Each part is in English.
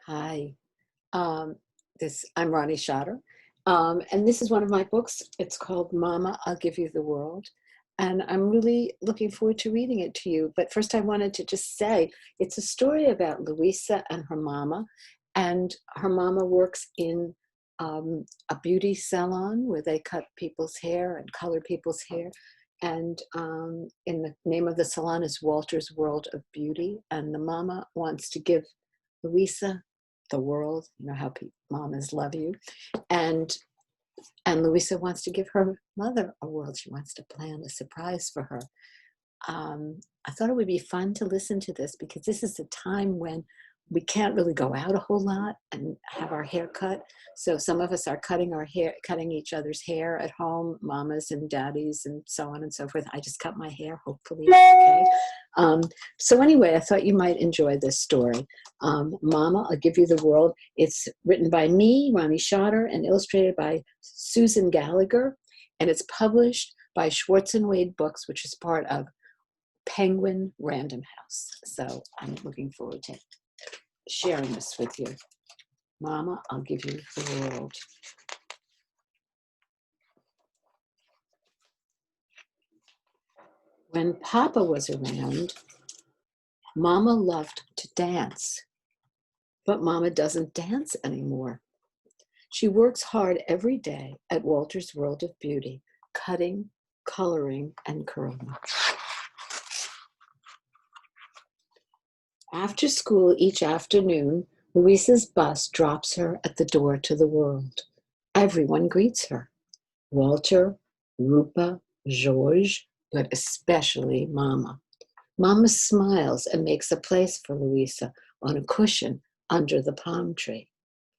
Hi, um, I'm Roni Schotter, and this is one of my books. It's called Mama, I'll Give You the World, and I'm really looking forward to reading it to you. But first, I wanted to just say it's a story about Louisa and her mama, and her mama works in a beauty salon where they cut people's hair and color people's hair. And in the name of the salon is Walter's World of Beauty, and the mama wants to give Louisa the world. You know how mamas love you, and Louisa wants to give her mother a world. She wants to plan a surprise for her. I thought it would be fun to listen to this because this is a time when we can't really go out a whole lot and have our hair cut. So some of us are cutting our hair, cutting each other's hair at home, mamas and daddies and so on and so forth. I just cut my hair, hopefully it's okay. So anyway, I thought you might enjoy this story. Mama, I'll Give You the World. It's written by me, Roni Schotter, and illustrated by Susan Gallagher. And it's published by Schwartz and Wade Books, which is part of Penguin Random House. So I'm looking forward to sharing this with you. Mama, I'll give you the world. When Papa was around, Mama loved to dance, but Mama doesn't dance anymore. She works hard every day at Walter's World of Beauty, cutting, coloring, and curling. After school each afternoon, Louisa's bus drops her at the door to the world. Everyone greets her. Walter, Rupa, George, but especially Mama. Mama smiles and makes a place for Louisa on a cushion under the palm tree.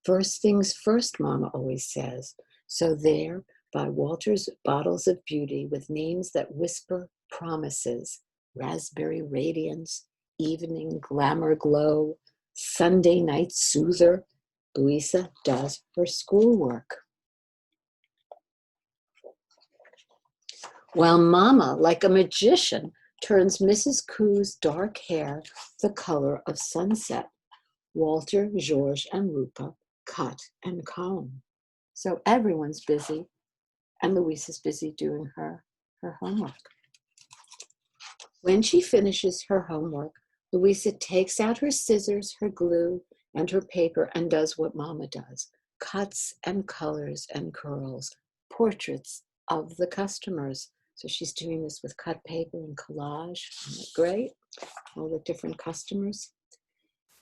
First things first, Mama always says. So there, by Walter's bottles of beauty with names that whisper promises, raspberry radiance, evening glamour glow, Sunday night soother, Louisa does her schoolwork. While Mama, like a magician, turns Mrs. Koo's dark hair the color of sunset, Walter, George, and Rupa cut and comb. So everyone's busy, and Louisa's busy doing her homework. When she finishes her homework, Louisa takes out her scissors, her glue, and her paper and does what Mama does, cuts and colors and curls, portraits of the customers. So she's doing this with cut paper and collage. Isn't that great? All the different customers.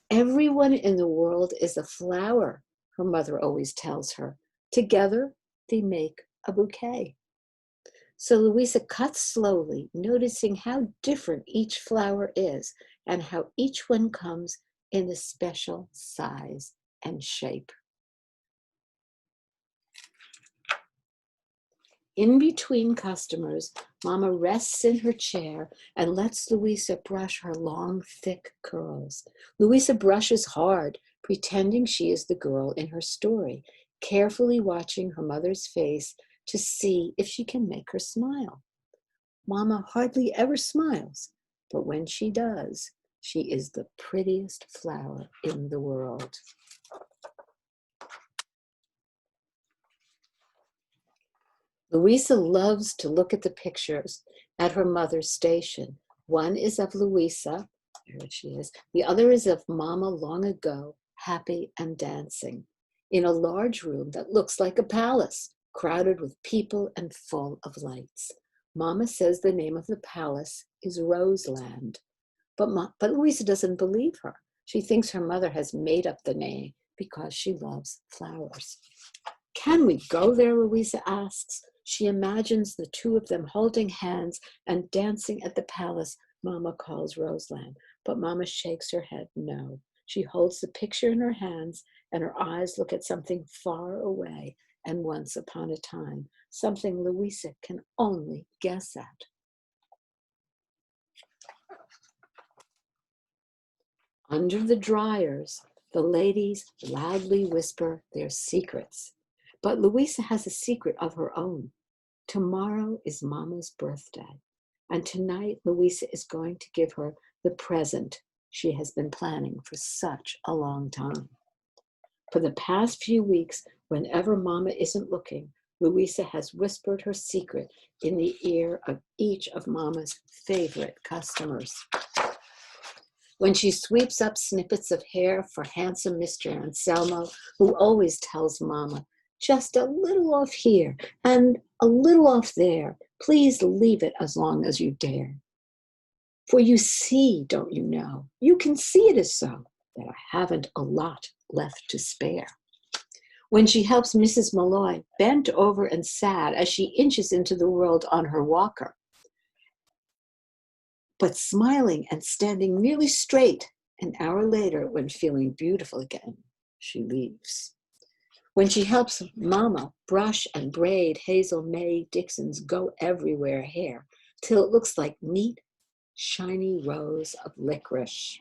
Everyone in the world is a flower, her mother always tells her. Together, they make a bouquet. So Louisa cuts slowly, noticing how different each flower is and how each one comes in a special size and shape. In between customers, Mama rests in her chair and lets Louisa brush her long, thick curls. Louisa brushes hard, pretending she is the girl in her story, carefully watching her mother's face to see if she can make her smile. Mama hardly ever smiles, but when she does, she is the prettiest flower in the world. Louisa loves to look at the pictures at her mother's station. One is of Louisa, here she is. The other is of Mama long ago, happy and dancing, in a large room that looks like a palace, crowded with people and full of lights. Mama says the name of the palace is Roseland, but Louisa doesn't believe her. She thinks her mother has made up the name because she loves flowers. Can we go there, Louisa asks. She imagines the two of them holding hands and dancing at the palace Mama calls Roseland, but Mama shakes her head no. She holds the picture in her hands and her eyes look at something far away and once upon a time, something Louisa can only guess at. Under the dryers, the ladies loudly whisper their secrets. But Louisa has a secret of her own. Tomorrow is Mama's birthday, and tonight Louisa is going to give her the present she has been planning for such a long time. For the past few weeks, whenever Mama isn't looking, Louisa has whispered her secret in the ear of each of Mama's favorite customers. When she sweeps up snippets of hair for handsome Mr. Anselmo, who always tells Mama, just a little off here and a little off there, please leave it as long as you dare. For you see, don't you know, you can see it is so, that I haven't a lot left to spare. When she helps Mrs. Malloy, bent over and sad as she inches into the world on her walker, but smiling and standing nearly straight, an hour later, when feeling beautiful again, she leaves. When she helps Mama brush and braid Hazel May Dixon's go everywhere hair till it looks like neat, shiny rows of licorice.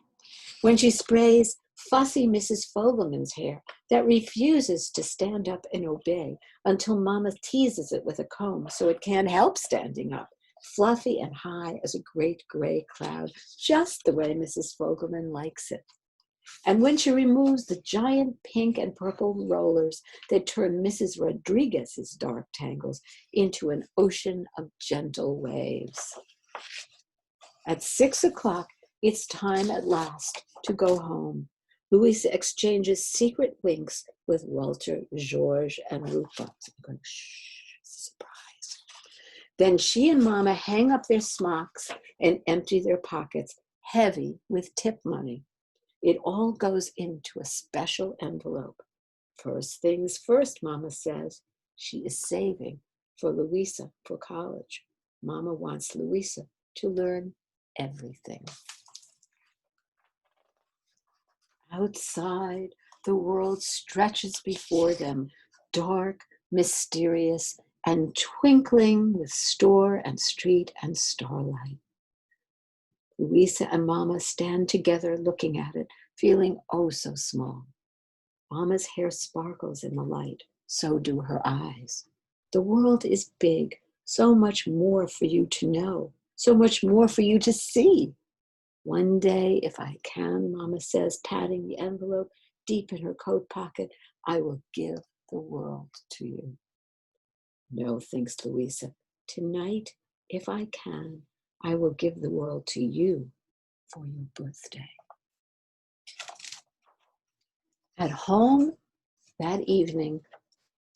When she sprays fussy Mrs. Fogelman's hair that refuses to stand up and obey until Mama teases it with a comb so it can't help standing up, fluffy and high as a great gray cloud, just the way Mrs. Fogelman likes it. And when she removes the giant pink and purple rollers that turn Mrs. Rodriguez's dark tangles into an ocean of gentle waves. At 6 o'clock, it's time at last to go home. Louisa exchanges secret winks with Walter, George, and Rupa. Going, shh, surprise. Then she and Mama hang up their smocks and empty their pockets, heavy with tip money. It all goes into a special envelope. First things first, Mama says. She is saving for Louisa for college. Mama wants Louisa to learn everything. Outside, the world stretches before them, dark, mysterious, and twinkling with store and street and starlight. Louisa and Mama stand together looking at it, feeling oh so small. Mama's hair sparkles in the light, so do her eyes. The world is big, so much more for you to know, so much more for you to see. One day, if I can, Mama says, patting the envelope deep in her coat pocket, I will give the world to you. No, thinks Louisa. Tonight, if I can, I will give the world to you for your birthday. At home that evening,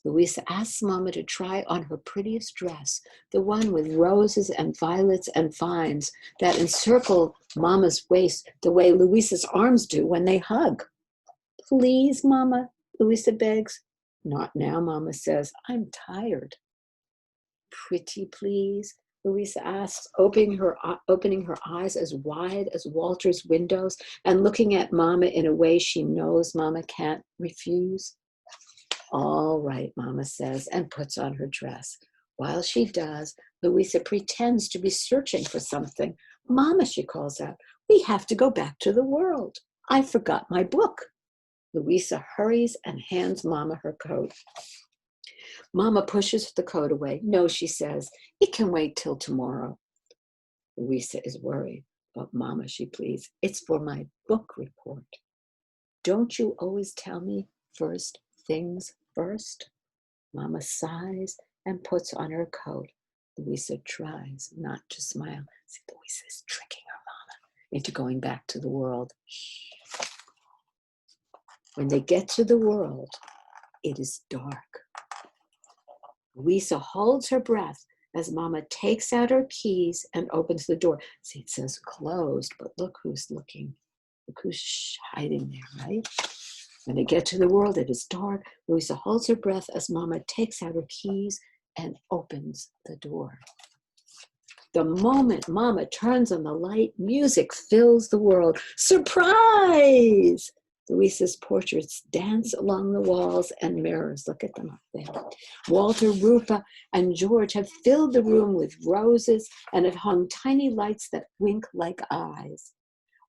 Louisa asks Mama to try on her prettiest dress, the one with roses and violets and vines that encircle Mama's waist the way Louisa's arms do when they hug. Please, Mama, Louisa begs. Not now, Mama says. I'm tired. Pretty, please, Louisa asks, opening her eyes as wide as Walter's windows and looking at Mama in a way she knows Mama can't refuse. All right, Mama says, and puts on her dress. While she does, Louisa pretends to be searching for something. Mama, she calls out, we have to go back to the world. I forgot my book. Louisa hurries and hands Mama her coat. Mama pushes the coat away. No, she says, it can wait till tomorrow. Louisa is worried. But Mama, she pleads, it's for my book report. Don't you always tell me first things first? Mama sighs and puts on her coat. Louisa tries not to smile. See, Louisa is tricking her Mama into going back to the world. When they get to the world, it is dark. Louisa holds her breath as Mama takes out her keys and opens the door. See, it says closed, but look who's looking. Look who's hiding there, right? When they get to the world, it is dark. Louisa holds her breath as Mama takes out her keys and opens the door. The moment Mama turns on the light, music fills the world. Surprise! Louisa's portraits dance along the walls and mirrors. Look at them up there. Walter, Rupa, and George have filled the room with roses and have hung tiny lights that wink like eyes.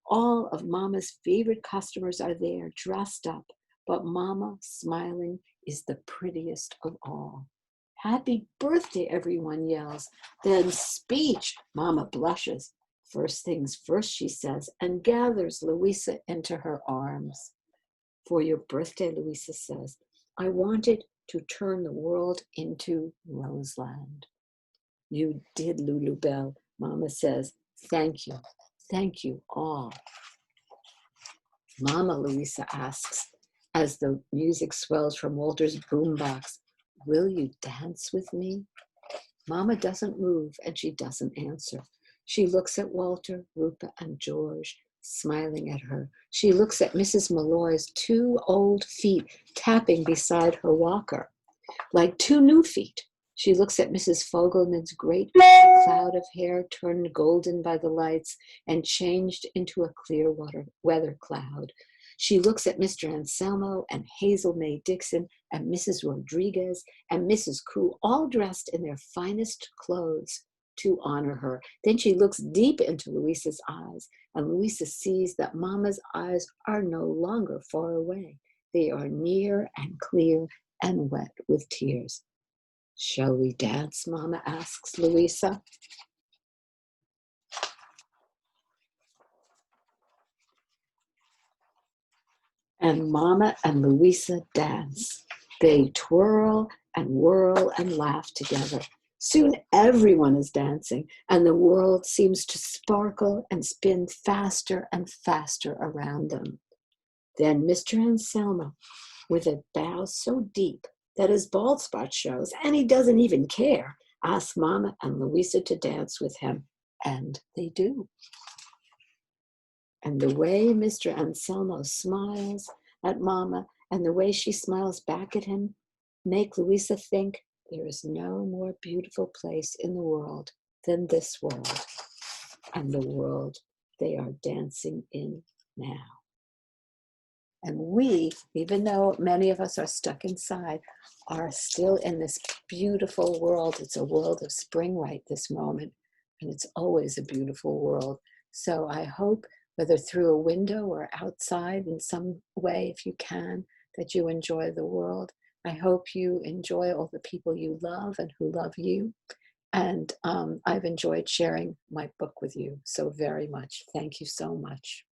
All of Mama's favorite customers are there, dressed up, but Mama, smiling, is the prettiest of all. Happy birthday, everyone yells. Then speech. Mama blushes. First things first, she says, and gathers Louisa into her arms. For your birthday, Louisa says, I wanted to turn the world into Roseland. You did, Lulu Bell, Mama says. Thank you all. Mama, Louisa asks, as the music swells from Walter's boombox, will you dance with me? Mama doesn't move and she doesn't answer. She looks at Walter, Rupa, and George, smiling at her. She looks at Mrs. Malloy's 2 old feet tapping beside her walker, like 2 new feet. She looks at Mrs. Fogelman's great cloud of hair turned golden by the lights and changed into a clear weather cloud. She looks at Mr. Anselmo and Hazel May Dixon and Mrs. Rodriguez and Mrs. Koo, all dressed in their finest clothes to honor her. Then she looks deep into Louisa's eyes, and Louisa sees that Mama's eyes are no longer far away. They are near and clear and wet with tears. Shall we dance, Mama asks Louisa. And Mama and Louisa dance. They twirl and whirl and laugh together. Soon everyone is dancing, and the world seems to sparkle and spin faster and faster around them. Then Mr. Anselmo, with a bow so deep that his bald spot shows, and he doesn't even care, asks Mama and Louisa to dance with him, and they do. And the way Mr. Anselmo smiles at Mama and the way she smiles back at him make Louisa think there is no more beautiful place in the world than this world, and the world they are dancing in now. And we, even though many of us are stuck inside, are still in this beautiful world. It's a world of spring right this moment, and it's always a beautiful world. So I hope, whether through a window or outside in some way, if you can, that you enjoy the world. I hope you enjoy all the people you love and who love you. And I've enjoyed sharing my book with you so very much. Thank you so much.